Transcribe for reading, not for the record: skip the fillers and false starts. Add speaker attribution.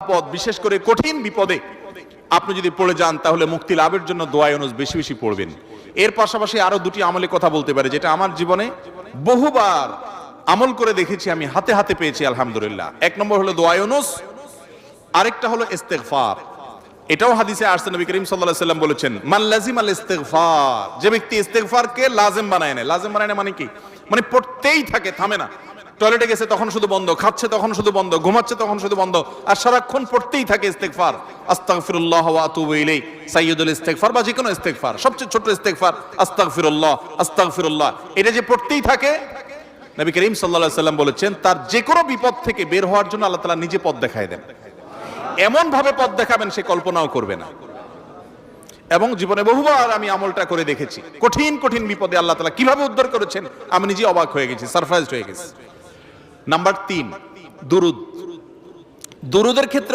Speaker 1: বিপদ, বিশেষ করে কঠিন বিপদে আপনি যদি পড়ে যান তাহলে মুক্তি লাভের জন্য দোয়া ইউনুস বেশি বেশি পড়বেন। এর পাশাপাশি আরো দুটি আমলে কথা বলতে পারে, যেটা আমার জীবনে বহুবার আমল করে দেখেছি, আমি হাতে হাতে পেয়েছি আলহামদুলিল্লাহ। এক নম্বর হলো দোয়া ইউনুস, আরেকটা হলো ইস্তেগফার। এটাও হাদিসে আসছে, নবী করিম সাল্লাল্লাহু আলাইহি ওয়াসাল্লাম বলেছেন, মান লাজিমাল ইস্তেগফার, যে ব্যক্তি ইস্তেগফারকে লাজিম বানায় নেয়। লাজিম বানায় নেয় মানে কি? মানে পড়তেই থাকে, থামে না। টয়লেটে গেছে তখন শুধু বন্ধ, খাচ্ছে তখন শুধু বন্ধ, ঘুমাচ্ছে তখন শুধু বন্ধ, আর সারাক্ষণ পড়তেই থাকে ইস্তেগফার। আস্তাগফিরুল্লাহ ওয়া আতুবু ইলাইহি, সাইয়্যিদুল ইস্তেগফার, বা যে কোনো ইস্তেগফার, সবচেয়ে ছোট ইস্তেগফার আস্তাগফিরুল্লাহ আস্তাগফিরুল্লাহ। এটা যে পড়তেই থাকে, নবী করিম সাল্লাল্লাহু আলাইহি ওয়াসাল্লাম বলেছেন, তার যে কোনো বিপদ থেকে বের হওয়ার জন্য আল্লাহ তাআলা নিজে পথ দেখায় দেন। এমন ভাবে পথ দেখাবেন সে কল্পনাও করবে না। এবং জীবনে বহুবার আমি আমলটা করে দেখেছি, কঠিন কঠিন বিপদে আল্লাহ তাআলা কিভাবে উদ্ধার করেছেন আমি নিজে অবাক হয়ে গেছি, সারপ্রাইজড হয়ে গেছি। নাম্বার 3, দুরুদ। দুরুদের ক্ষেত্রে